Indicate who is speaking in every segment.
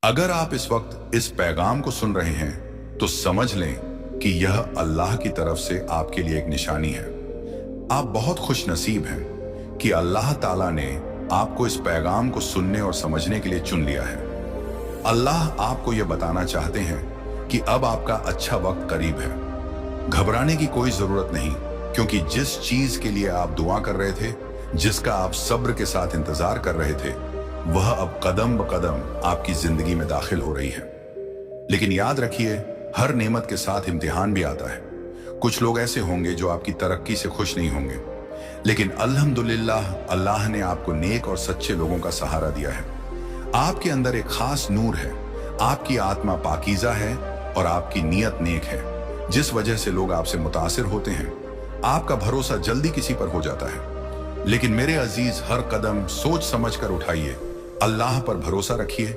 Speaker 1: अगर आप इस वक्त इस पैगाम को सुन रहे हैं तो समझ लें कि यह अल्लाह की तरफ से आपके लिए एक निशानी है। आप बहुत खुश नसीब हैं कि अल्लाह ताला ने आपको इस पैगाम को सुनने और समझने के लिए चुन लिया है। अल्लाह आपको यह बताना चाहते हैं कि अब आपका अच्छा वक्त करीब है। घबराने की कोई जरूरत नहीं, क्योंकि जिस चीज के लिए आप दुआ कर रहे थे, जिसका आप सब्र के साथ इंतजार कर रहे थे, वह अब कदम ब कदम आपकी जिंदगी में दाखिल हो रही है। लेकिन याद रखिए, हर नेमत के साथ इम्तिहान भी आता है। कुछ लोग ऐसे होंगे जो आपकी तरक्की से खुश नहीं होंगे, लेकिन अल्हम्दुलिल्लाह अल्लाह ने आपको नेक और सच्चे लोगों का सहारा दिया है। आपके अंदर एक खास नूर है, आपकी आत्मा पाकीज़ा है और आपकी नीयत नेक है, जिस वजह से लोग आपसे मुतासिर होते हैं। आपका भरोसा जल्दी किसी पर हो जाता है। लेकिन मेरे अजीज, हर कदम सोच समझ कर उठाइए, अल्लाह पर भरोसा रखिए,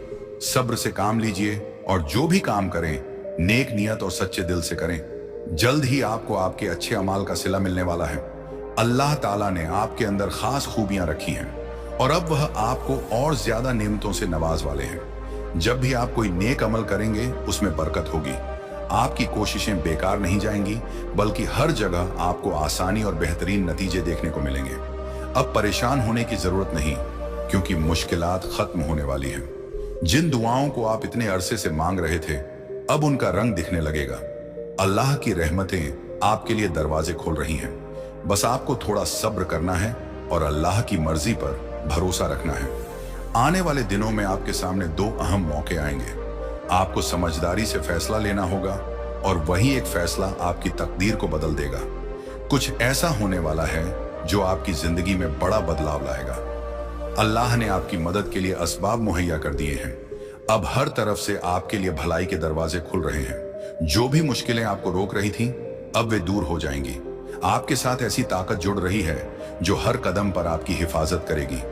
Speaker 1: सब्र से काम लीजिए और जो भी काम करें नेक नियत और सच्चे दिल से करें। जल्द ही आपको आपके अच्छे अमाल का सिला मिलने वाला है। अल्लाह ताला ने आपके अंदर खास खूबियां रखी हैं और अब वह आपको और ज्यादा नेमतों से नवाज वाले हैं। जब भी आप कोई नेक अमल करेंगे उसमें बरकत होगी। आपकी कोशिशें बेकार नहीं जाएंगी, बल्कि हर जगह आपको आसानी और बेहतरीन नतीजे देखने को मिलेंगे। अब परेशान होने की जरूरत नहीं, क्योंकि मुश्किलात खत्म होने वाली हैं। जिन दुआओं को आप इतने अरसे से मांग रहे थे, अब उनका रंग दिखने लगेगा। अल्लाह की रहमतें आपके लिए दरवाजे खोल रही हैं। बस आपको थोड़ा सब्र करना है और अल्लाह की मर्जी पर भरोसा रखना है। आने वाले दिनों में आपके सामने दो अहम मौके आएंगे। आपको समझदारी से फैसला लेना होगा और वही एक फैसला आपकी तकदीर को बदल देगा। कुछ ऐसा होने वाला है जो आपकी जिंदगी में बड़ा बदलाव लाएगा। अल्लाह ने आपकी मदद के लिए असबाब मुहैया कर दिए हैं। अब हर तरफ से आपके लिए भलाई के दरवाजे खुल रहे हैं। जो भी मुश्किलें आपको रोक रही थीं, अब वे दूर हो जाएंगी। आपके साथ ऐसी ताकत जुड़ रही है जो हर कदम पर आपकी हिफाजत करेगी।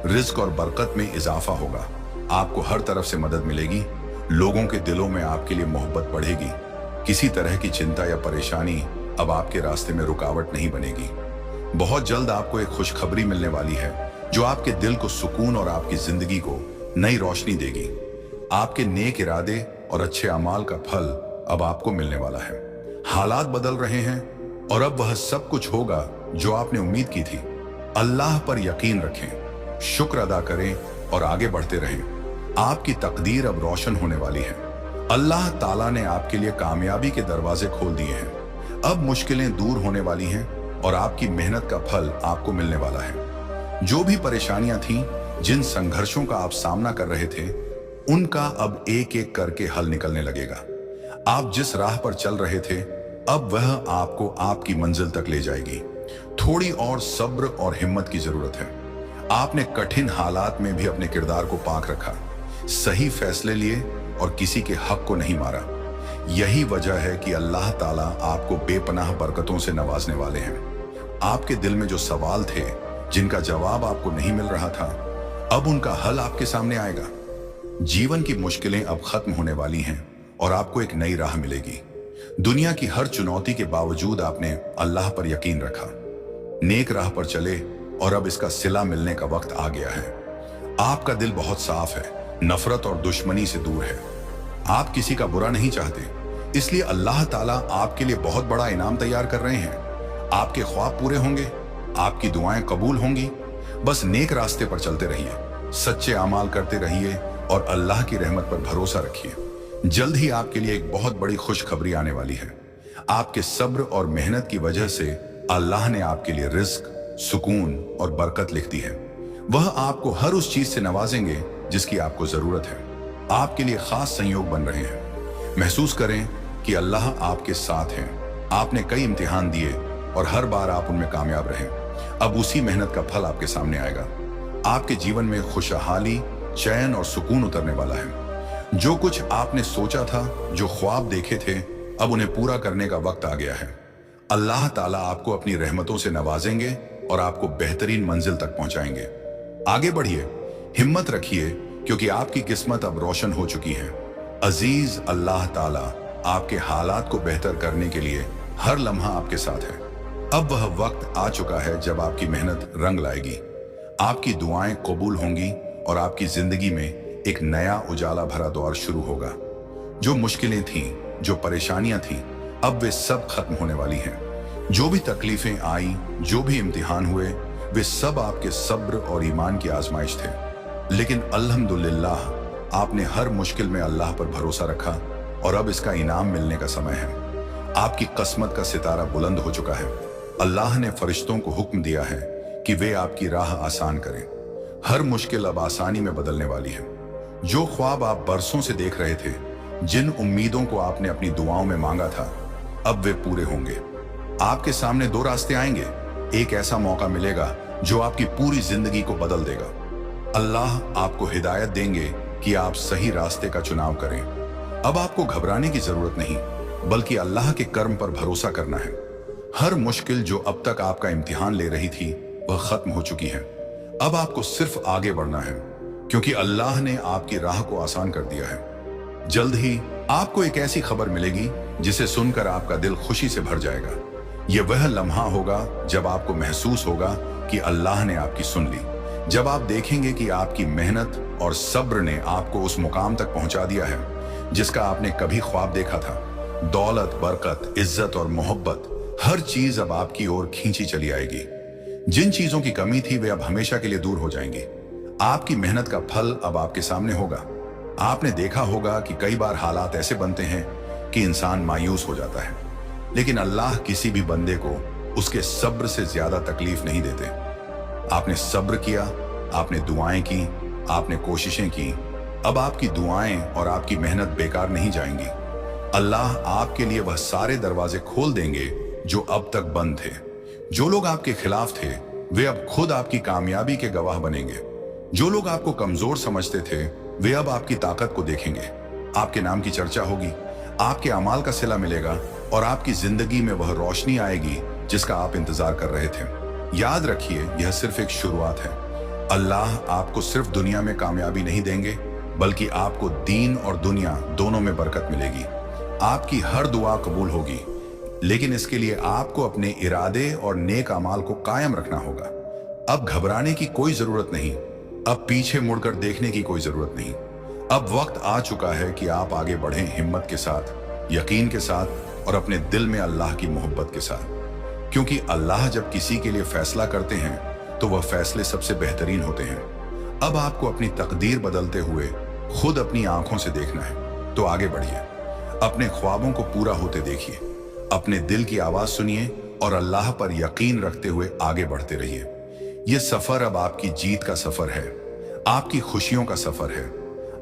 Speaker 1: रिज्क और बरकत में इजाफा होगा। आपको हर तरफ से मदद मिलेगी। लोगों के दिलों में आपके लिए मोहब्बत बढ़ेगी। किसी तरह की चिंता या परेशानी अब आपके रास्ते में रुकावट नहीं बनेगी। बहुत जल्द आपको एक खुशखबरी मिलने वाली है जो आपके दिल को सुकून और आपकी जिंदगी को नई रोशनी देगी। आपके नेक इरादे और अच्छे अमाल का फल अब आपको मिलने वाला है। हालात बदल रहे हैं और अब वह सब कुछ होगा जो आपने उम्मीद की थी। अल्लाह पर यकीन रखें, शुक्र अदा करें और आगे बढ़ते रहें। आपकी तकदीर अब रोशन होने वाली है। अल्लाह ताला ने आपके लिए कामयाबी के दरवाजे खोल दिए हैं। अब मुश्किलें दूर होने वाली हैं और आपकी मेहनत का फल आपको मिलने वाला है। जो भी परेशानियां थीं, जिन संघर्षों का आप सामना कर रहे थे, उनका अब एक एक करके हल निकलने लगेगा। आप जिस राह पर चल रहे थे, अब वह आपको आपकी मंजिल तक ले जाएगी। थोड़ी और सब्र और हिम्मत की जरूरत है। आपने कठिन हालात में भी अपने किरदार को पाक रखा, सही फैसले लिए और किसी के हक को नहीं मारा। यही वजह है कि अल्लाह ताला आपको बेपनाह बरकतों से नवाजने वाले हैं। आपके दिल में जो सवाल थे, जिनका जवाब आपको नहीं मिल रहा था, अब उनका हल आपके सामने आएगा। जीवन की मुश्किलें अब खत्म होने वाली हैं और आपको एक नई राह मिलेगी। दुनिया की हर चुनौती के बावजूद आपने अल्लाह पर यकीन रखा, नेक राह पर चले और अब इसका सिला मिलने का वक्त आ गया है। आपका दिल बहुत साफ है, नफरत और दुश्मनी से दूर है। आप किसी का बुरा नहीं चाहते, इसलिए अल्लाह ताला आपके लिए बहुत बड़ा इनाम तैयार कर रहे हैं। आपके ख्वाब पूरे होंगे, आपकी दुआएं कबूल होंगी। बस नेक रास्ते पर चलते रहिए, सच्चे अमाल करते रहिए और अल्लाह की रहमत पर भरोसा रखिए। जल्द ही आपके लिए एक बहुत बड़ी खुशखबरी आने वाली है। आपके सब्र और मेहनत की वजह से अल्लाह ने आपके लिए रिज्क, सुकून और बरकत लिख दी है। वह आपको हर उस चीज से नवाजेंगे जिसकी आपको जरूरत है। आपके लिए खास संयोग बन रहे हैं। महसूस करें कि अल्लाह आपके साथ है। आपने कई इम्तिहान दिए और हर बार आप उनमें कामयाब रहे। अब उसी मेहनत का फल आपके सामने आएगा। आपके जीवन में खुशहाली, चैन और सुकून उतरने वाला है। जो कुछ आपने सोचा था, जो ख्वाब देखे थे, अब उन्हें पूरा करने का वक्त आ गया है। अल्लाह ताला आपको अपनी रहमतों से नवाजेंगे और आपको बेहतरीन मंजिल तक पहुंचाएंगे। आगे बढ़िए, हिम्मत रखिए, क्योंकि आपकी किस्मत अब रोशन हो चुकी है। अजीज, अल्लाह ताला आपके हालात को बेहतर करने के लिए हर लम्हा आपके साथ है। अब वह वक्त आ चुका है जब आपकी मेहनत रंग लाएगी, आपकी दुआएं कबूल होंगी और आपकी जिंदगी में एक नया उजाला भरा दौर शुरू होगा। जो मुश्किलें थीं, जो परेशानियां थीं, अब वे सब खत्म होने वाली हैं। जो भी तकलीफें आई, जो भी इम्तिहान हुए, वे सब आपके सब्र और ईमान की आजमाइश थे। लेकिन अल्हम्दुलिल्लाह, आपने हर मुश्किल में अल्लाह पर भरोसा रखा और अब इसका इनाम मिलने का समय है। आपकी किस्मत का सितारा बुलंद हो चुका है। अल्लाह ने फरिश्तों को हुक्म दिया है कि वे आपकी राह आसान करें। हर मुश्किल अब आसानी में बदलने वाली है। जो ख्वाब आप बरसों से देख रहे थे, जिन उम्मीदों को आपने अपनी दुआओं में मांगा था, अब वे पूरे होंगे। आपके सामने दो रास्ते आएंगे। एक ऐसा मौका मिलेगा जो आपकी पूरी जिंदगी को बदल देगा। अल्लाह आपको हिदायत देंगे कि आप सही रास्ते का चुनाव करें। अब आपको घबराने की जरूरत नहीं, बल्कि अल्लाह के कर्म पर भरोसा करना है। हर मुश्किल जो अब तक आपका इम्तिहान ले रही थी, वह खत्म हो चुकी है। अब आपको सिर्फ आगे बढ़ना है, क्योंकि अल्लाह ने आपकी राह को आसान कर दिया है। जल्द ही आपको एक ऐसी खबर मिलेगी जिसे सुनकर आपका दिल खुशी से भर जाएगा। यह वह लम्हा होगा जब आपको महसूस होगा कि अल्लाह ने आपकी सुन ली। जब आप देखेंगे कि आपकी मेहनत और सब्र ने आपको उस मुकाम तक पहुंचा दिया है जिसका आपने कभी ख्वाब देखा था। दौलत, बरकत, इज्जत और मोहब्बत, हर चीज अब आपकी ओर खींची चली आएगी। जिन चीजों की कमी थी, वे अब हमेशा के लिए दूर हो जाएंगी। आपकी मेहनत का फल अब आपके सामने होगा। आपने देखा होगा कि कई बार हालात ऐसे बनते हैं कि इंसान मायूस हो जाता है, लेकिन अल्लाह किसी भी बंदे को उसके सब्र से ज्यादा तकलीफ नहीं देते। आपने सब्र किया, आपने दुआएं की, आपने कोशिशें की। अब आपकी दुआएं और आपकी मेहनत बेकार नहीं जाएंगी। अल्लाह आपके लिए वह सारे दरवाजे खोल देंगे जो अब तक बंद थे। जो लोग आपके खिलाफ थे, वे अब खुद आपकी कामयाबी के गवाह बनेंगे। जो लोग आपको कमजोर समझते थे, वे अब आपकी ताकत को देखेंगे। आपके नाम की चर्चा होगी, आपके अमाल का सिला मिलेगा और आपकी जिंदगी में वह रोशनी आएगी जिसका आप इंतजार कर रहे थे। याद रखिए, यह सिर्फ एक शुरुआत है। अल्लाह आपको सिर्फ दुनिया में कामयाबी नहीं देंगे, बल्कि आपको दीन और दुनिया दोनों में बरकत मिलेगी। आपकी हर दुआ कबूल होगी, लेकिन इसके लिए आपको अपने इरादे और नेक अमाल को कायम रखना होगा। अब घबराने की कोई जरूरत नहीं, अब पीछे मुड़कर देखने की कोई जरूरत नहीं। अब वक्त आ चुका है कि आप आगे बढ़ें, हिम्मत के साथ, यकीन के साथ और अपने दिल में अल्लाह की मोहब्बत के साथ। क्योंकि अल्लाह जब किसी के लिए फैसला करते हैं तो वह फैसले सबसे बेहतरीन होते हैं। अब आपको अपनी तकदीर बदलते हुए खुद अपनी आंखों से देखना है, तो आगे बढ़िए। अपने ख्वाबों को पूरा होते देखिए, अपने दिल की आवाज सुनिए और अल्लाह पर यकीन रखते हुए आगे बढ़ते रहिए। यह सफर अब आपकी जीत का सफर है, आपकी खुशियों का सफर है,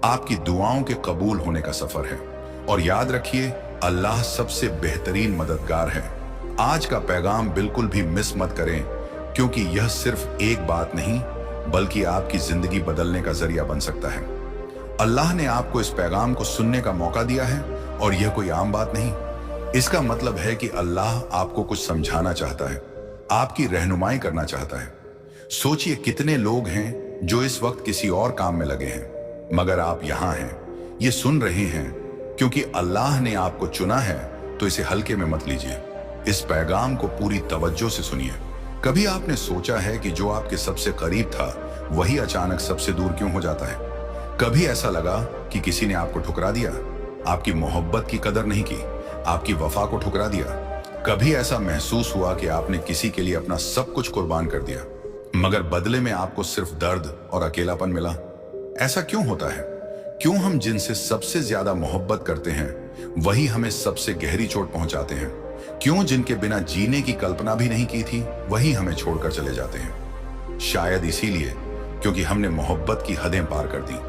Speaker 1: आपकी दुआओं के कबूल होने का सफर है। और याद रखिए, अल्लाह सबसे बेहतरीन मददगार है। आज का पैगाम बिल्कुल भी मिस मत करें, क्योंकि यह सिर्फ एक बात नहीं, बल्कि आपकी जिंदगी बदलने का जरिया बन सकता है। अल्लाह ने आपको इस पैगाम को सुनने का मौका दिया है और यह कोई आम बात नहीं। इसका मतलब है कि अल्लाह आपको कुछ समझाना चाहता है, आपकी रहनुमाई करना चाहता है। सोचिए, कितने लोग हैं जो इस वक्त किसी और काम में लगे हैं, मगर आप यहां हैं, ये सुन रहे हैं, क्योंकि अल्लाह ने आपको चुना है। तो इसे हल्के में मत लीजिए, इस पैगाम को पूरी तवज्जो से सुनिए। कभी आपने सोचा है कि जो आपके सबसे करीब था, वही अचानक सबसे दूर क्यों हो जाता है? कभी ऐसा लगा कि किसी ने आपको ठुकरा दिया, आपकी मोहब्बत की कदर नहीं की, आपकी वफा को ठुकरा दिया? कभी ऐसा महसूस हुआ कि आपने किसी के लिए अपना सब कुछ कुर्बान कर दिया, मगर बदले में आपको सिर्फ दर्द और अकेलापन मिला? ऐसा क्यों होता है? क्यों हम जिनसे सबसे ज्यादा मोहब्बत करते हैं, वही हमें सबसे गहरी चोट पहुंचाते हैं? क्यों जिनके बिना जीने की कल्पना भी नहीं की थी, वही हमें छोड़कर चले जाते हैं? शायद इसीलिए क्योंकि हमने मोहब्बत की हदें पार कर दी।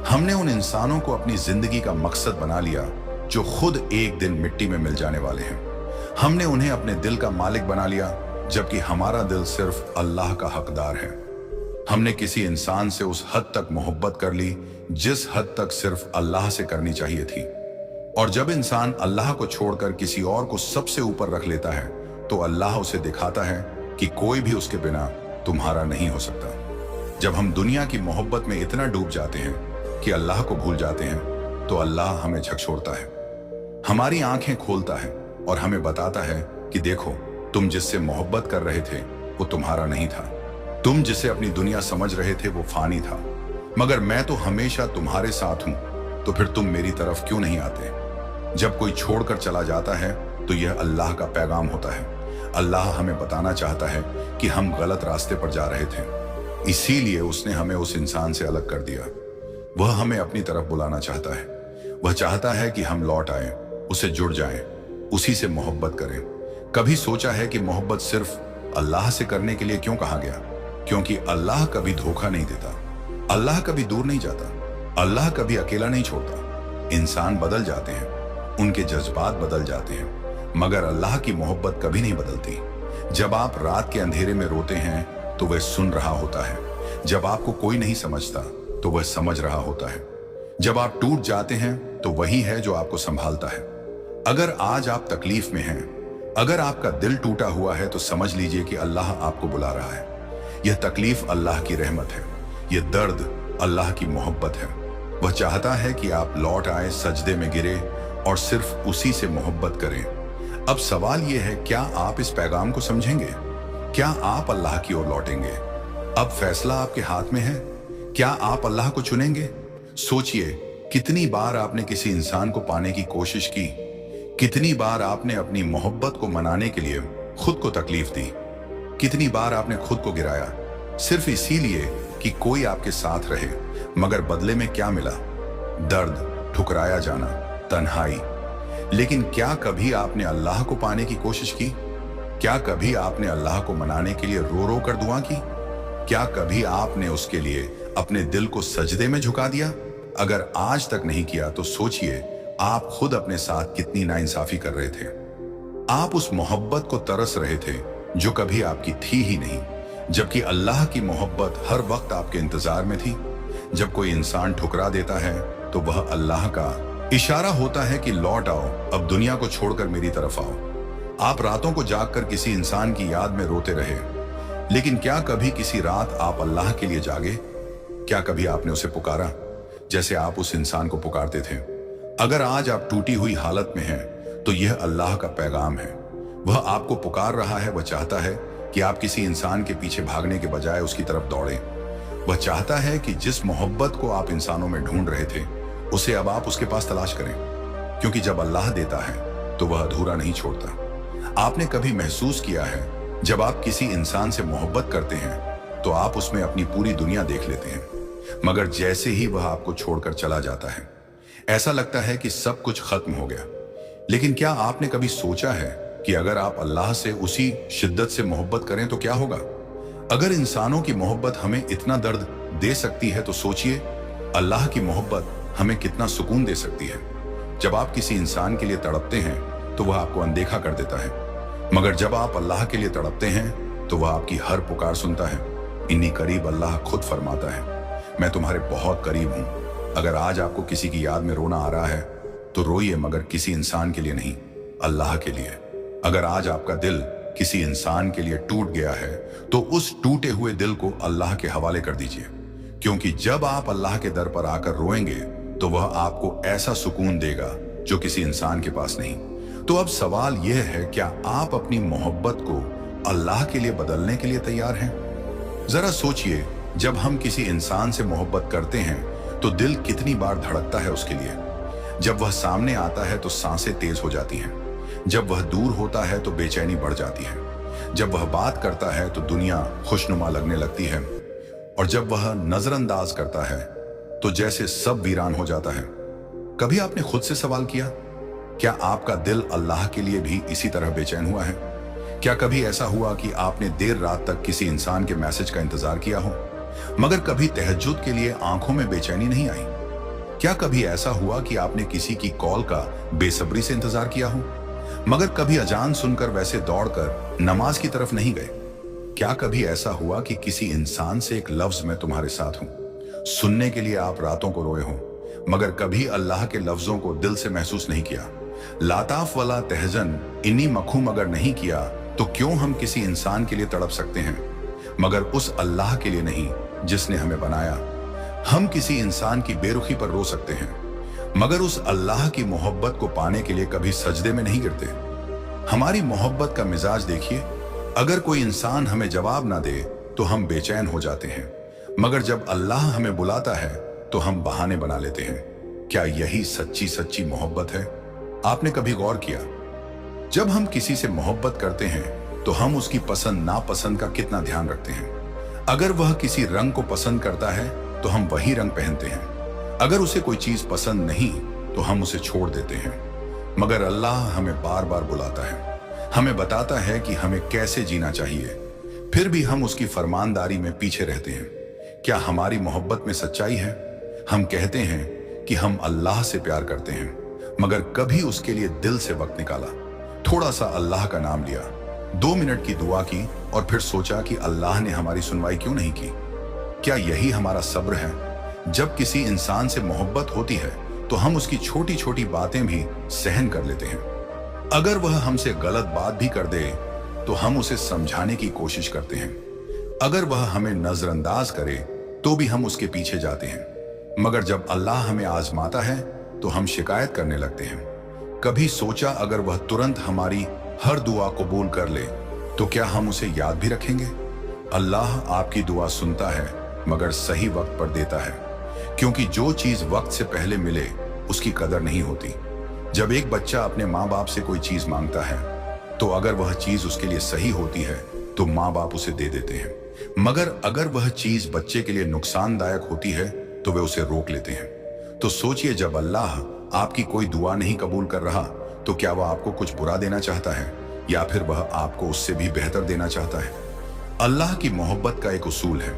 Speaker 1: हमने उन इंसानों को अपनी जिंदगी का मकसद बना लिया जो खुद एक दिन मिट्टी में मिल जाने वाले हैं। हमने उन्हें अपने दिल का मालिक बना लिया, जबकि हमारा दिल सिर्फ अल्लाह का हकदार है। हमने किसी इंसान से उस हद तक मोहब्बत कर ली जिस हद तक सिर्फ अल्लाह से करनी चाहिए थी। और जब इंसान अल्लाह को छोड़कर किसी और को सबसे ऊपर रख लेता है, तो अल्लाह उसे दिखाता है कि कोई भी उसके बिना तुम्हारा नहीं हो सकता। जब हम दुनिया की मोहब्बत में इतना डूब जाते हैं कि अल्लाह को भूल जाते हैं, तो अल्लाह हमें झकझोरता है, हमारी आंखें खोलता है और हमें बताता है कि देखो, तुम जिससे मोहब्बत कर रहे थे वो तुम्हारा नहीं था। तुम जिसे अपनी दुनिया समझ रहे थे वो फानी था। मगर मैं तो हमेशा तुम्हारे साथ हूं, तो फिर तुम मेरी तरफ क्यों नहीं आते? जब कोई छोड़कर चला जाता है तो यह अल्लाह का पैगाम होता है। अल्लाह हमें बताना चाहता है कि हम गलत रास्ते पर जा रहे थे, इसीलिए उसने हमें उस इंसान से अलग कर दिया। वह हमें अपनी तरफ बुलाना चाहता है। वह चाहता है कि हम लौट आएं, उससे जुड़ जाएं, उसी से मोहब्बत करें। कभी सोचा है कि मोहब्बत सिर्फ अल्लाह से करने के लिए क्यों कहा गया? क्योंकि अल्लाह कभी धोखा नहीं देता, अल्लाह कभी दूर नहीं जाता, अल्लाह कभी अकेला नहीं छोड़ता। इंसान बदल जाते हैं, उनके जज्बात बदल जाते हैं, मगर अल्लाह की मोहब्बत कभी नहीं बदलती। जब आप रात के अंधेरे में रोते हैं तो वह सुन रहा होता है। जब आपको कोई नहीं समझता तो वह समझ रहा होता है। जब आप टूट जाते हैं तो वही है जो आपको संभालता है। अगर आज आप तकलीफ में हैं, अगर आपका दिल टूटा हुआ है, तो समझ लीजिए कि अल्लाह आपको बुला रहा है। यह तकलीफ अल्लाह की रहमत है, यह दर्द अल्लाह की मोहब्बत है। वह चाहता है कि आप लौट आए, सजदे में गिरे और सिर्फ उसी से मोहब्बत करें। अब सवाल यह है, क्या आप इस पैगाम को समझेंगे? क्या आप अल्लाह की ओर लौटेंगे? अब फैसला आपके हाथ में है। क्या आप अल्लाह को चुनेंगे? सोचिए, कितनी बार आपने किसी इंसान को पाने की कोशिश की, कितनी बार आपने अपनी मोहब्बत को मनाने के लिए खुद को तकलीफ दी, कितनी बार आपने खुद को गिराया सिर्फ इसीलिए कि कोई आपके साथ रहे, मगर बदले में क्या मिला? दर्द, ठुकराया जाना, तन्हाई। लेकिन क्या कभी आपने अल्लाह को पाने की कोशिश की? क्या कभी आपने अल्लाह को मनाने के लिए रो रो कर दुआ की? क्या कभी आपने उसके लिए अपने दिल को सजदे में झुका दिया? अगर आज तक नहीं किया तो सोचिए आप खुद अपने साथ कितनी नाइंसाफी कर रहे थे। आप उस मोहब्बत को तरस रहे थे जो कभी आपकी थी ही नहीं, जबकि अल्लाह की मोहब्बत हर वक्त आपके इंतजार में थी। जब कोई इंसान ठुकरा देता है तो वह अल्लाह का इशारा होता है कि लौट आओ, अब दुनिया को छोड़कर मेरी तरफ आओ। आप रातों को जागकर किसी इंसान की याद में रोते रहे, लेकिन क्या कभी किसी रात आप अल्लाह के लिए जागे? क्या कभी आपने उसे पुकारा जैसे आप उस इंसान को पुकारते थे? अगर आज आप टूटी हुई हालत में हैं, तो यह अल्लाह का पैगाम है। वह आपको पुकार रहा है। वह चाहता है कि आप किसी इंसान के पीछे भागने के बजाय उसकी तरफ दौड़ें। वह चाहता है कि जिस मोहब्बत को आप इंसानों में ढूंढ रहे थे, उसे अब आप उसके पास तलाश करें, क्योंकि जब अल्लाह देता है तो वह अधूरा नहीं छोड़ता। आपने कभी महसूस किया है, जब आप किसी इंसान से मोहब्बत करते हैं तो आप उसमें अपनी पूरी दुनिया देख लेते हैं, मगर जैसे ही वह आपको छोड़कर चला जाता है, ऐसा लगता है कि सब कुछ खत्म हो गया। लेकिन क्या आपने कभी सोचा है कि अगर आप अल्लाह से उसी शिद्दत से मोहब्बत करें तो क्या होगा? अगर इंसानों की मोहब्बत हमें इतना दर्द दे सकती है, तो सोचिए अल्लाह की मोहब्बत हमें कितना सुकून दे सकती है। जब आप किसी इंसान के लिए तड़पते हैं तो वह आपको अनदेखा कर देता है, मगर जब आप अल्लाह के लिए तड़पते हैं तो वह आपकी हर पुकार सुनता है। इन्हीं करीब अल्लाह खुद फरमाता है, मैं तुम्हारे बहुत करीब हूं। अगर आज आपको किसी की याद में रोना आ रहा है तो रोइए, मगर किसी इंसान के लिए नहीं, अल्लाह के लिए। अगर आज आपका दिल किसी इंसान के लिए टूट गया है तो उस टूटे हुए दिल को अल्लाह के हवाले कर दीजिए, क्योंकि जब आप अल्लाह के दर पर आकर रोएंगे तो वह आपको ऐसा सुकून देगा जो किसी इंसान के पास नहीं। तो अब सवाल यह है, क्या आप अपनी मोहब्बत को अल्लाह के लिए बदलने के लिए तैयार हैं? जरा सोचिए, जब हम किसी इंसान से मोहब्बत करते हैं तो दिल कितनी बार धड़कता है उसके लिए। जब वह सामने आता है तो सांसें तेज हो जाती हैं, जब वह दूर होता है तो बेचैनी बढ़ जाती है, जब वह बात करता है तो दुनिया खुशनुमा लगने लगती है, और जब वह नजरअंदाज करता है तो जैसे सब वीरान हो जाता है। कभी आपने खुद से सवाल किया, क्या आपका दिल अल्लाह के लिए भी इसी तरह बेचैन हुआ है? क्या कभी ऐसा हुआ कि आपने देर रात तक किसी इंसान के मैसेज का इंतजार किया हो, मगर कभी तहज्जुद के लिए आंखों में बेचैनी नहीं आई? क्या कभी ऐसा हुआ कि आपने किसी की कॉल का बेसब्री से इंतजार किया हो, मगर कभी अजान सुनकर वैसे दौड़कर नमाज की तरफ नहीं गए? क्या कभी ऐसा हुआ कि किसी इंसान से एक लफ्ज मैं तुम्हारे साथ हूं सुनने के लिए आप रातों को रोए हो, मगर कभी अल्लाह के लफ्जों को दिल से महसूस नहीं किया? लाताफ वाला तहजन इन्हीं मखूम अगर नहीं किया तो क्यों हम किसी इंसान के लिए तड़प सकते हैं, मगर उस अल्लाह के लिए नहीं जिसने हमें बनाया? हम किसी इंसान की बेरुखी पर रो सकते हैं, मगर उस अल्लाह की मोहब्बत को पाने के लिए कभी सजदे में नहीं गिरते। हमारी मोहब्बत का मिजाज देखिए, अगर कोई इंसान हमें जवाब ना दे तो हम बेचैन हो जाते हैं, मगर जब अल्लाह हमें बुलाता है तो हम बहाने बना लेते हैं। क्या यही सच्ची सच्ची मोहब्बत है? आपने कभी गौर किया, जब हम किसी से मोहब्बत करते हैं तो हम उसकी पसंद नापसंद का कितना ध्यान रखते हैं। अगर वह किसी रंग को पसंद करता है तो हम वही रंग पहनते हैं। अगर उसे कोई चीज पसंद नहीं तो हम उसे छोड़ देते हैं। मगर अल्लाह हमें बार बार बुलाता है, हमें बताता है कि हमें कैसे जीना चाहिए, फिर भी हम उसकी फरमानदारी में पीछे रहते हैं। क्या हमारी मोहब्बत में सच्चाई है? हम कहते हैं कि हम अल्लाह से प्यार करते हैं, मगर कभी उसके लिए दिल से वक्त निकाला, थोड़ा सा अल्लाह का नाम लिया, 2 मिनट की दुआ की और फिर सोचा कि अल्लाह ने हमारी सुनवाई क्यों नहीं की? क्या यही हमारा सब्र है? जब किसी इंसान से मोहब्बत होती है तो हम उसकी छोटी छोटी बातें भी सहन कर लेते हैं। अगर वह हमसे गलत बात भी कर दे तो हम उसे समझाने की कोशिश करते हैं। अगर वह हमें नजरअंदाज करे तो भी हम उसके पीछे जाते हैं। मगर जब अल्लाह हमें आजमाता है तो हम शिकायत करने लगते हैं। कभी सोचा अगर वह तुरंत हमारी हर दुआ कबूल कर ले तो क्या हम उसे याद भी रखेंगे? अल्लाह आपकी दुआ सुनता है मगर सही वक्त पर देता है, क्योंकि जो चीज वक्त से पहले मिले उसकी कदर नहीं होती। जब एक बच्चा अपने माँ बाप से कोई चीज मांगता है तो अगर वह चीज उसके लिए सही होती है तो माँ बाप उसे दे देते हैं, मगर अगर वह चीज बच्चे के लिए नुकसानदायक होती है तो वे उसे रोक लेते हैं। तो सोचिए, जब अल्लाह आपकी कोई दुआ नहीं कबूल कर रहा तो क्या वह आपको कुछ बुरा देना चाहता है या फिर वह आपको उससे भी बेहतर देना चाहता है? अल्लाह की मोहब्बत का एक उसूल है,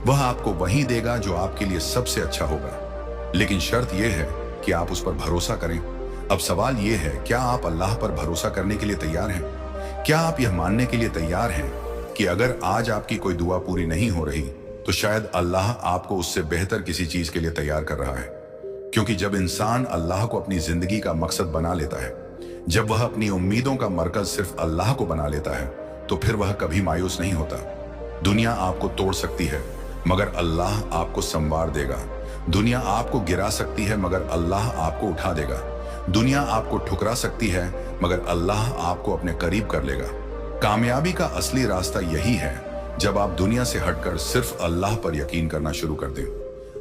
Speaker 1: वह आपको वही देगा जो आपके लिए सबसे अच्छा होगा, लेकिन शर्त यह है कि आप उस पर भरोसा करें। अब सवाल यह है, क्या आप अल्लाह पर भरोसा करने के लिए तैयार हैं? क्या आप यह मानने के लिए तैयार हैं कि अगर आज आपकी कोई दुआ पूरी नहीं हो रही तो शायद अल्लाह आपको उससे बेहतर किसी चीज के लिए तैयार कर रहा है? क्योंकि जब इंसान अल्लाह को अपनी जिंदगी का मकसद बना लेता है, जब वह अपनी उम्मीदों का मरकज सिर्फ अल्लाह को बना लेता है, तो फिर वह कभी मायूस नहीं होता। दुनिया आपको तोड़ सकती है मगर अल्लाह आपको संवार देगा। दुनिया आपको गिरा सकती है मगर अल्लाह आपको उठा देगा। दुनिया आपको ठुकरा सकती है मगर अल्लाह आपको अपने करीब कर लेगा। कामयाबी का असली रास्ता यही है, जब आप दुनिया से हटकर सिर्फ अल्लाह पर यकीन करना शुरू कर दें।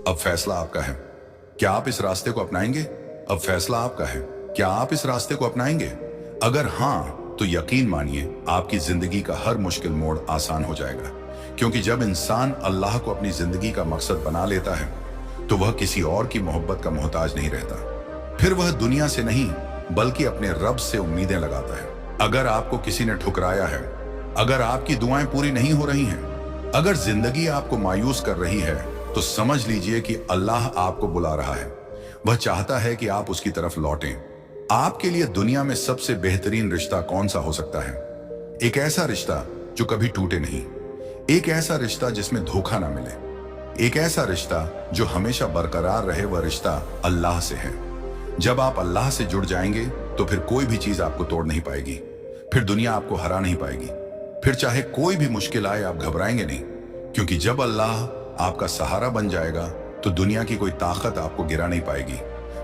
Speaker 1: अब फैसला आपका है, क्या आप इस रास्ते को अपनाएंगे? अब फैसला आपका है, क्या आप इस रास्ते को अपनाएंगे? अगर हाँ, तो यकीन मानिए आपकी जिंदगी का हर मुश्किल मोड़ आसान हो जाएगा, क्योंकि जब इंसान अल्लाह को अपनी जिंदगी का मकसद बना लेता है तो वह किसी और की मोहब्बत का मोहताज नहीं रहता। फिर वह दुनिया से नहीं बल्कि अपने रब से उम्मीदें लगाता है। अगर आपको किसी ने ठुकराया है, अगर आपकी दुआएं पूरी नहीं हो रही हैं, अगर जिंदगी आपको मायूस कर रही है, तो समझ लीजिए कि अल्लाह आपको बुला रहा है। वह चाहता है कि आप उसकी तरफ लौटें। आपके लिए दुनिया में सबसे बेहतरीन रिश्ता कौन सा हो सकता है? एक ऐसा रिश्ता जो कभी टूटे नहीं, एक ऐसा रिश्ता जिसमें धोखा ना मिले, एक ऐसा रिश्ता जो हमेशा बरकरार रहे। वह रिश्ता अल्लाह से है। जब आप अल्लाह से जुड़ जाएंगे तो फिर कोई भी चीज आपको तोड़ नहीं पाएगी, फिर दुनिया आपको हरा नहीं पाएगी, फिर चाहे कोई भी मुश्किल आए आप घबराएंगे नहीं, क्योंकि जब अल्लाह आपका सहारा बन जाएगा तो दुनिया की कोई ताकत आपको गिरा नहीं पाएगी।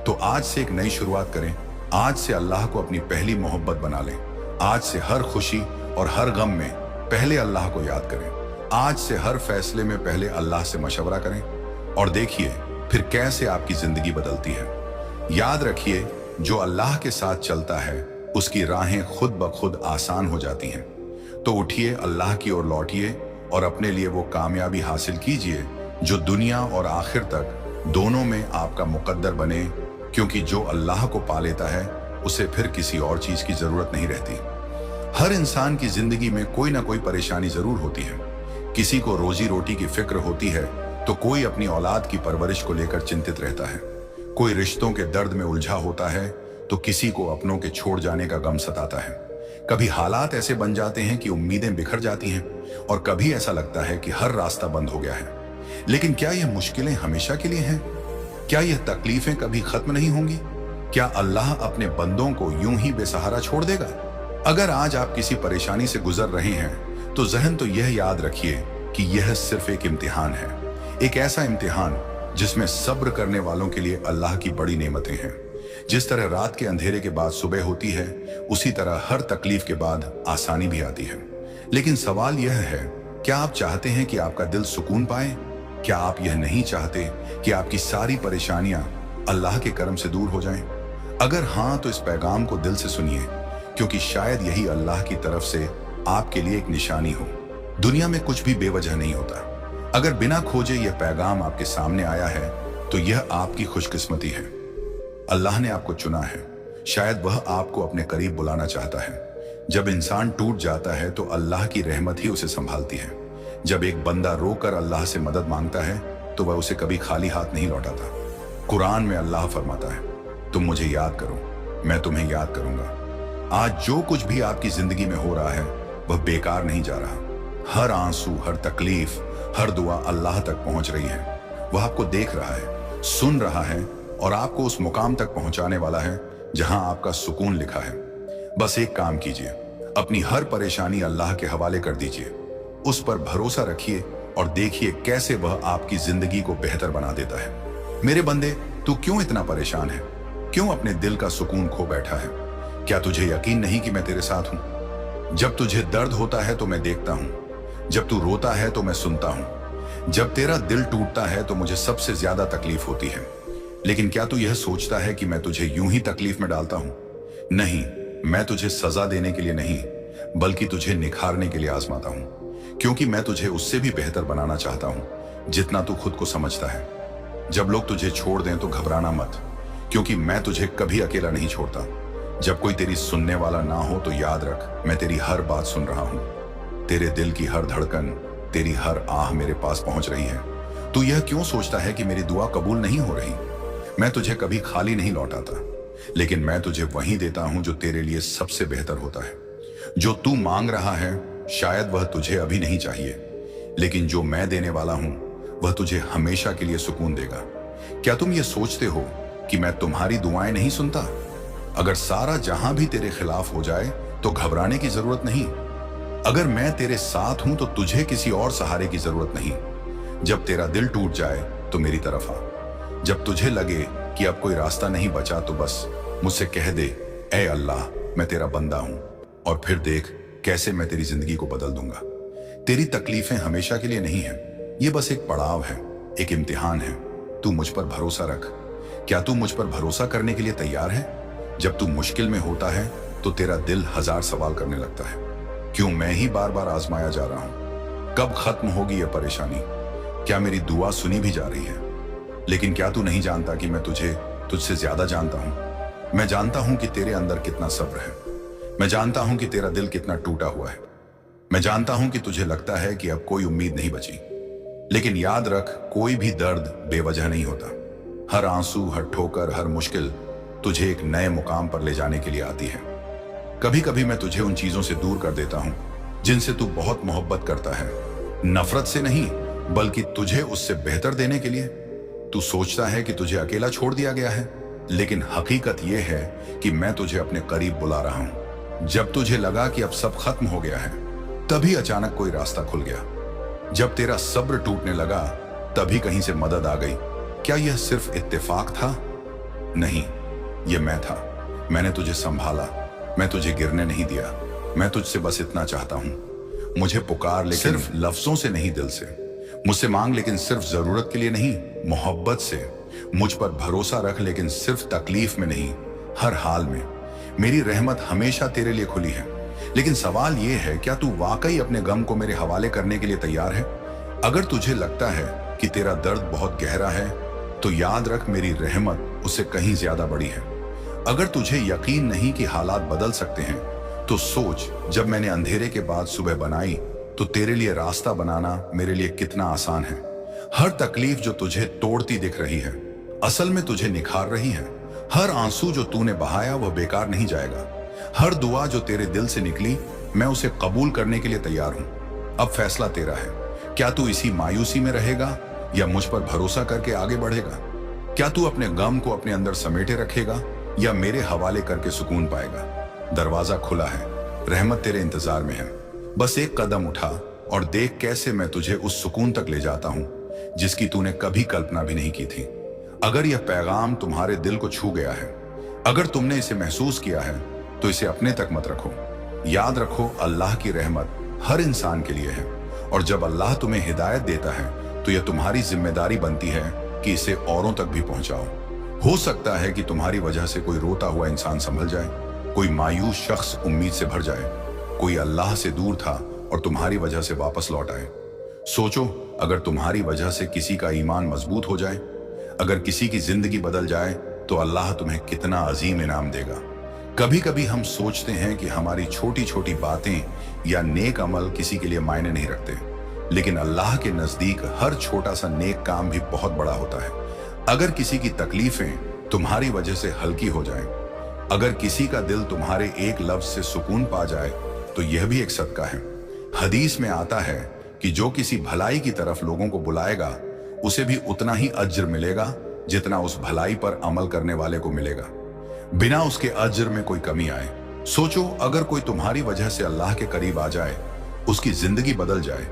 Speaker 1: तो आज से एक नई शुरुआत करें। आज से अल्लाह को अपनी पहली मोहब्बत बना लें। आज से हर खुशी और हर गम में पहले अल्लाह को याद करें। आज से हर फैसले में पहले अल्लाह से मशवरा करें और देखिए फिर कैसे आपकी जिंदगी बदलती है। याद रखिए, जो अल्लाह के साथ चलता है उसकी राहें खुद ब खुद आसान हो जाती हैं। तो उठिए, अल्लाह की ओर लौटिए और अपने लिए वो कामयाबी हासिल कीजिए जो दुनिया और आखिर तक दोनों में आपका मुकद्दर बने, क्योंकि जो अल्लाह को पा लेता है उसे फिर किसी और चीज की जरूरत नहीं रहती। हर इंसान की जिंदगी में कोई ना कोई परेशानी जरूर होती है। किसी को रोजी रोटी की फिक्र होती है तो कोई अपनी औलाद की परवरिश को लेकर चिंतित रहता है। कोई रिश्तों के दर्द में उलझा होता है तो किसी को अपनों के छोड़ जाने का गम सताता है। कभी हालात ऐसे बन जाते हैं कि उम्मीदें बिखर जाती हैं और कभी ऐसा लगता है कि हर रास्ता बंद हो गया है। लेकिन क्या यह मुश्किलें हमेशा के लिए हैं? क्या यह तकलीफें कभी खत्म नहीं होंगी? क्या अल्लाह अपने बंदों को यूं ही बेसहारा छोड़ देगा? अगर आज आप किसी परेशानी से गुजर रहे हैं तो जहन तो यह याद रखिए कि यह सिर्फ एक इम्तिहान है, एक ऐसा इम्तिहान जिसमें सब्र करने वालों के लिए अल्लाह की बड़ी नेमतें हैं। जिस तरह रात के अंधेरे के बाद सुबह होती है, उसी तरह हर तकलीफ के बाद आसानी भी आती है। लेकिन सवाल यह है, क्या आप चाहते हैं कि आपका दिल सुकून पाए क्या आप यह नहीं चाहते कि आपकी सारी परेशानियां अल्लाह के करम से दूर हो जाएं? अगर हाँ, तो इस पैगाम को दिल से सुनिए, क्योंकि शायद यही अल्लाह की तरफ से आपके लिए एक निशानी हो। दुनिया में कुछ भी बेवजह नहीं होता। अगर बिना खोजे यह पैगाम आपके सामने आया है तो यह आपकी खुशकिस्मती है। अल्लाह ने आपको चुना है। शायद वह आपको अपने करीब बुलाना चाहता है। जब इंसान टूट जाता है तो अल्लाह की रहमत ही उसे संभालती है। जब एक बंदा रोकर अल्लाह से मदद मांगता है तो वह उसे कभी खाली हाथ नहीं लौटाता। कुरान में अल्लाह फरमाता है, तुम मुझे याद करो, मैं तुम्हें याद करूंगा। आज जो कुछ भी आपकी जिंदगी में हो रहा है वह बेकार नहीं जा रहा। हर आंसू, हर तकलीफ, हर दुआ अल्लाह तक पहुंच रही है। वह आपको देख रहा है, सुन रहा है और आपको उस मुकाम तक पहुंचाने वाला है जहां आपका सुकून लिखा है। बस एक काम कीजिए, अपनी हर परेशानी अल्लाह के हवाले कर दीजिए, उस पर भरोसा रखिए और देखिए कैसे वह आपकी जिंदगी को बेहतर बना देता है। मेरे बंदे, तू क्यों इतना परेशान है? क्यों अपने दिल का सुकून खो बैठा है? क्या तुझे यकीन नहीं कि मैं तेरे साथ हूं? जब तुझे दर्द होता है तो मैं देखता हूं, जब तू रोता है तो मैं सुनता हूं, जब तेरा दिल टूटता है तो मुझे सबसे ज्यादा तकलीफ होती है। लेकिन क्या तू यह सोचता है कि मैं तुझे यूं ही तकलीफ में डालता हूं? नहीं, मैं तुझे सजा देने के लिए नहीं, बल्कि तुझे निखारने के लिए आजमाता हूं, क्योंकि मैं तुझे उससे भी बेहतर बनाना चाहता हूं जितना तू खुद को समझता है। जब लोग तुझे छोड़ दें तो घबराना मत, क्योंकि मैं तुझे कभी अकेला नहीं छोड़ता। जब कोई तेरी सुनने वाला ना हो तो याद रख, मैं तेरी हर बात सुन रहा हूं। तेरे दिल की हर धड़कन, तेरी हर आह मेरे पास पहुंच रही है। तू यह क्यों सोचता है कि मेरी दुआ कबूल नहीं हो रही? मैं तुझे कभी खाली नहीं लौटाता, लेकिन मैं तुझे वही देता हूं जो तेरे लिए सबसे बेहतर होता है। जो तू मांग रहा है शायद वह तुझे अभी नहीं चाहिए, लेकिन जो मैं देने वाला हूं वह तुझे हमेशा के लिए सुकून देगा। क्या तुम ये सोचते हो कि मैं तुम्हारी दुआएं नहीं सुनता? अगर सारा जहां भी तेरे खिलाफ हो जाए तो घबराने की जरूरत नहीं। अगर मैं तेरे साथ हूं तो तुझे किसी और सहारे की जरूरत नहीं। जब तेरा दिल टूट जाए तो मेरी तरफ आ। जब तुझे लगे कि अब कोई रास्ता नहीं बचा तो बस मुझसे कह दे, ऐ अल्लाह, मैं तेरा बंदा हूं, और फिर देख कैसे मैं तेरी जिंदगी को बदल दूंगा। तेरी तकलीफें हमेशा के लिए नहीं है, ये बस एक पड़ाव है, एक इम्तिहान है। तू मुझ पर भरोसा रख। क्या तू मुझ पर भरोसा करने के लिए तैयार है? जब तू मुश्किल में होता है तो तेरा दिल हजार सवाल करने लगता है। क्यों मैं ही बार बार आजमाया जा रहा हूं? कब खत्म होगी यह परेशानी? क्या मेरी दुआ सुनी भी जा रही है? लेकिन क्या तू नहीं जानता कि मैं तुझसे ज्यादा जानता हूं? मैं जानता हूं कि तेरे अंदर कितना सब्र है। मैं जानता हूं कि तेरा दिल कितना टूटा हुआ है। मैं जानता हूं कि तुझे लगता है कि अब कोई उम्मीद नहीं बची, लेकिन याद रख, कोई भी दर्द बेवजह नहीं होता। हर आंसू, हर ठोकर, हर मुश्किल तुझे एक नए मुकाम पर ले जाने के लिए आती है। कभी कभी मैं तुझे उन चीजों से दूर कर देता हूं जिनसे तू बहुत मोहब्बत करता है, नफरत से नहीं बल्कि तुझे उससे बेहतर देने के लिए। तू सोचता है कि तुझे अकेला छोड़ दिया गया है, लेकिन हकीकत यह है कि मैं तुझे अपने करीब बुला रहा हूं। जब तुझे लगा कि अब सब खत्म हो गया है, तभी अचानक कोई रास्ता खुल गया। जब तेरा सब्र टूटने लगा, तभी कहीं से मदद आ गई। क्या यह सिर्फ इत्तेफाक था? नहीं, यह मैं था। मैंने तुझे संभाला, मैं तुझे गिरने नहीं दिया। मैं तुझसे बस इतना चाहता हूं, मुझे पुकार लेकिन सिर्फ लफ्जों से नहीं, दिल से। मुझसे मांग लेकिन सिर्फ जरूरत के लिए नहीं, मोहब्बत से। मुझ पर भरोसा रख लेकिन सिर्फ तकलीफ में नहीं, हर हाल में। मेरी रहमत हमेशा तेरे लिए खुली है। लेकिन सवाल यह है, क्या तू वाकई अपने गम को मेरे हवाले करने के लिए तैयार है? अगर तुझे लगता है कि तेरा दर्द बहुत गहरा है तो याद रख, मेरी रहमत उससे कहीं ज्यादा बड़ी है। अगर तुझे यकीन नहीं कि हालात बदल सकते हैं तो सोच, जब मैंने अंधेरे के बाद सुबह बनाई तो तेरे लिए रास्ता बनाना मेरे लिए कितना आसान है। हर तकलीफ जो तुझे तोड़ती दिख रही है, असल में तुझे निखार रही है। हर आंसू जो तूने बहाया वह बेकार नहीं जाएगा। हर दुआ जो तेरे दिल से निकली, मैं उसे कबूल करने के लिए तैयार हूं। अब फैसला तेरा है। क्या तू इसी मायूसी में रहेगा या मुझ पर भरोसा करके आगे बढ़ेगा? क्या तू अपने गम को अपने अंदर समेटे रखेगा या मेरे हवाले करके सुकून पाएगा? दरवाजा खुला है, रहमत तेरे इंतजार में है। बस एक कदम उठा और देख कैसे मैं तुझे उस सुकून तक ले जाता हूं जिसकी तूने कभी कल्पना भी नहीं की थी। अगर यह पैगाम तुम्हारे दिल को छू गया है, अगर तुमने इसे महसूस किया है, तो इसे अपने तक मत रखो। याद रखो, अल्लाह की रहमत हर इंसान के लिए है, और जब अल्लाह तुम्हें हिदायत देता है तो यह तुम्हारी जिम्मेदारी बनती है कि इसे औरों तक भी पहुंचाओ। हो सकता है कि तुम्हारी वजह से कोई रोता हुआ इंसान संभल जाए, कोई मायूस शख्स उम्मीद से भर जाए, कोई अल्लाह से दूर था और तुम्हारी वजह से वापस लौट आए। सोचो, अगर तुम्हारी वजह से किसी का ईमान मजबूत हो जाए, अगर किसी की जिंदगी बदल जाए, तो अल्लाह तुम्हें कितना अजीम इनाम देगा। कभी कभी हम सोचते हैं कि हमारी छोटी छोटी बातें या नेक अमल किसी के लिए मायने नहीं रखते, लेकिन अल्लाह के नजदीक हर छोटा सा नेक काम भी बहुत बड़ा होता है। अगर किसी की तकलीफें तुम्हारी वजह से हल्की हो जाएं, अगर किसी का दिल तुम्हारे एक लफ्ज से सुकून पा जाए, तो यह भी एक सदका है। हदीस में आता है कि जो किसी भलाई की तरफ लोगों को बुलाएगा, उसे भी उतना ही अज्र मिलेगा जितना उस भलाई पर अमल करने वाले को मिलेगा, बिना उसके अज्र में कोई कमी आए। सोचो, अगर कोई तुम्हारी वजह से अल्लाह के करीब आ जाए, उसकी जिंदगी बदल जाए,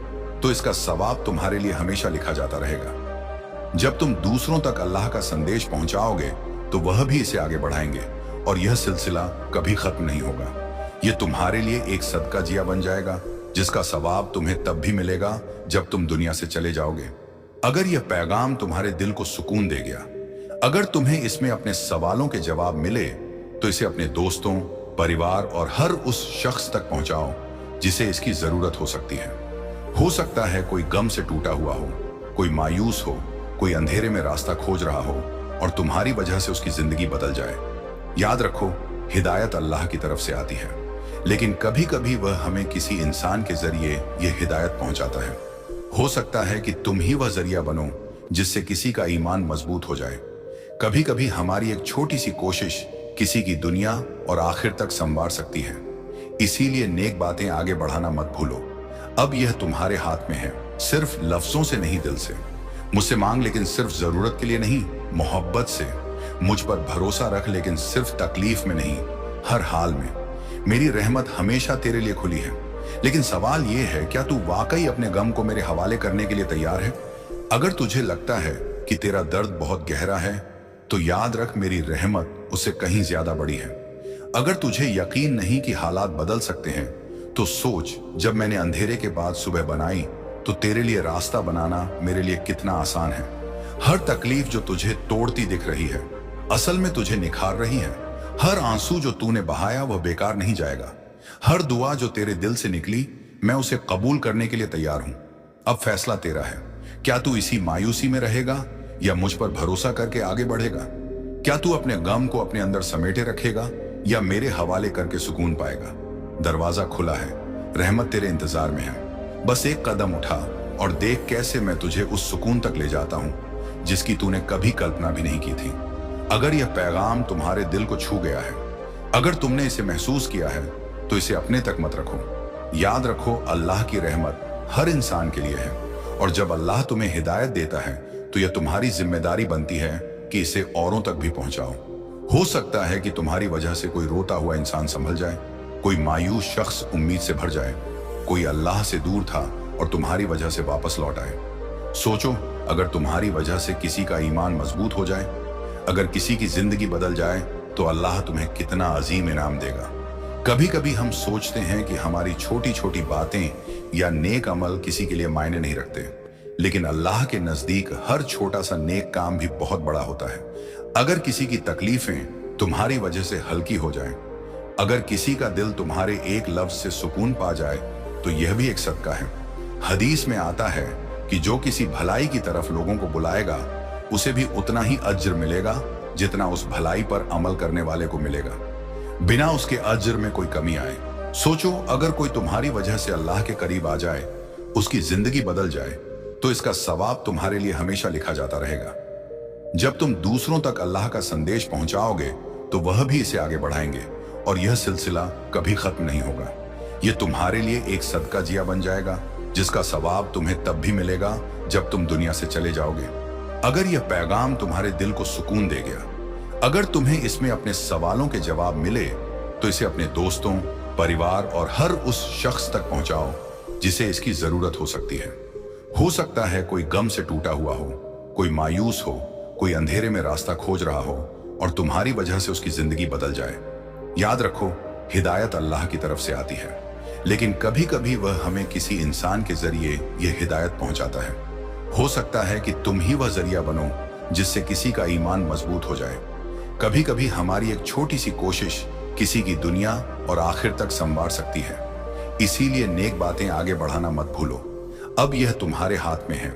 Speaker 1: तो इसका सवाब तुम्हारे लिए हमेशा लिखा जाता रहेगा। जब तुम दूसरों तक अल्लाह का संदेश पहुंचाओगे, तो वह भी इसे आगे बढ़ाएंगे और यह सिलसिला कभी खत्म नहीं होगा। यह तुम्हारे लिए एक सदका जिया बन जाएगा, जिसका सवाब तुम्हें तब भी मिलेगा जब तुम दुनिया से चले जाओगे। अगर यह पैगाम तुम्हारे दिल को सुकून दे गया, अगर तुम्हें इसमें अपने सवालों के जवाब मिले, तो इसे अपने दोस्तों, परिवार और हर उस शख्स तक पहुंचाओ जिसे इसकी जरूरत हो सकती है। हो सकता है कोई गम से टूटा हुआ हो, कोई मायूस हो, कोई अंधेरे में रास्ता खोज रहा हो और तुम्हारी वजह से उसकी जिंदगी बदल जाए। याद रखो, हिदायत अल्लाह की तरफ से आती है, लेकिन कभी कभी वह हमें किसी इंसान के जरिए यह हिदायत पहुंचाता है। हो सकता है कि तुम ही वह जरिया बनो जिससे किसी का ईमान मजबूत हो जाए। कभी कभी हमारी एक छोटी सी कोशिश किसी की दुनिया और आखिर तक संवार सकती है। इसीलिए नेक बातें आगे बढ़ाना मत भूलो। अब यह तुम्हारे हाथ में है, सिर्फ लफ्जों से नहीं, दिल से। मुझसे मांग, लेकिन सिर्फ जरूरत के लिए नहीं, मोहब्बत से। मुझ पर भरोसा रख, लेकिन सिर्फ तकलीफ में नहीं, हर हाल में। मेरी रहमत हमेशा तेरे लिए खुली है, लेकिन सवाल यह है, क्या तू वाकई अपने गम को मेरे हवाले करने के लिए तैयार है? अगर तुझे लगता है कि तेरा दर्द बहुत गहरा है, तो याद रख, मेरी रहमत उससे कहीं ज्यादा बड़ी है। अगर तुझे यकीन नहीं कि हालात बदल सकते हैं, तो सोच, जब मैंने अंधेरे के बाद सुबह बनाई, तो तेरे लिए रास्ता बनाना मेरे लिए कितना आसान है। हर तकलीफ जो तुझे तोड़ती दिख रही है, असल में तुझे निखार रही है। हर आंसू जो तूने बहाया, वह बेकार नहीं जाएगा। हर दुआ जो तेरे दिल से निकली, मैं उसे कबूल करने के लिए तैयार हूं। अब फैसला तेरा है। क्या तू इसी मायूसी में रहेगा या मुझ पर भरोसा करके आगे बढ़ेगा? क्या तू अपने गम को अपने अंदर समेटे रखेगा या मेरे हवाले करके सुकून पाएगा? दरवाजा खुला है, रहमत तेरे इंतजार में है। बस एक कदम उठा और देख कैसे मैं तुझे उस सुकून तक ले जाता हूं जिसकी तूने कभी कल्पना भी नहीं की थी। अगर यह पैगाम तुम्हारे दिल को छू गया है, अगर तुमने इसे महसूस किया है, तो इसे अपने तक मत रखो। याद रखो, अल्लाह की रहमत हर इंसान के लिए है, और जब अल्लाह तुम्हें हिदायत देता है, तो यह तुम्हारी जिम्मेदारी बनती है कि इसे औरों तक भी पहुंचाओ। हो सकता है कि तुम्हारी वजह से कोई रोता हुआ इंसान संभल जाए, कोई मायूस शख्स उम्मीद से भर जाए, कोई अल्लाह से दूर था और तुम्हारी वजह से वापस लौट आए। सोचो, अगर तुम्हारी वजह से किसी का ईमान मजबूत हो जाए, अगर किसी की जिंदगी बदल जाए, तो अल्लाह तुम्हें कितना अजीम इनाम देगा। कभी कभी हम सोचते हैं कि हमारी छोटी छोटी बातें या नेक अमल किसी के लिए मायने नहीं रखते, लेकिन अल्लाह के नजदीक हर छोटा सा नेक काम भी बहुत बड़ा होता है। अगर किसी की तकलीफें तुम्हारी वजह से हल्की हो जाएं, अगर किसी का दिल तुम्हारे एक लफ्ज से सुकून पा जाए, तो यह भी एक सदका है। हदीस में आता है कि जो किसी भलाई की तरफ लोगों को बुलाएगा, उसे भी उतना ही अज्र मिलेगा जितना उस भलाई पर अमल करने वाले को मिलेगा, बिना उसके अज्र में कोई कमी आए। सोचो, अगर कोई तुम्हारी वजह से अल्लाह के करीब आ जाए, उसकी जिंदगी बदल जाए, तो इसका सवाब तुम्हारे लिए हमेशा लिखा जाता रहेगा। जब तुम दूसरों तक अल्लाह का संदेश पहुंचाओगे, तो वह भी इसे आगे बढ़ाएंगे और यह सिलसिला कभी खत्म नहीं होगा। यह तुम्हारे लिए एक सदका जिया बन जाएगा, जिसका सवाब तुम्हें तब भी मिलेगा जब तुम दुनिया से चले जाओगे। अगर यह पैगाम तुम्हारे दिल को सुकून दे गया, अगर तुम्हें इसमें अपने सवालों के जवाब मिले, तो इसे अपने दोस्तों, परिवार और हर उस शख्स तक पहुंचाओ जिसे इसकी जरूरत हो सकती है। हो सकता है कोई गम से टूटा हुआ हो, कोई मायूस हो, कोई अंधेरे में रास्ता खोज रहा हो और तुम्हारी वजह से उसकी जिंदगी बदल जाए। याद रखो, हिदायत अल्लाह की तरफ से आती है, लेकिन कभी कभी वह हमें किसी इंसान के जरिए यह हिदायत पहुंचाता है। हो सकता है कि तुम ही वह जरिया बनो जिससे किसी का ईमान मजबूत हो जाए। कभी कभी हमारी एक छोटी सी कोशिश किसी की दुनिया और आखिर तक संवार सकती है। इसीलिए नेक बातें आगे बढ़ाना मत भूलो। अब यह तुम्हारे हाथ में है।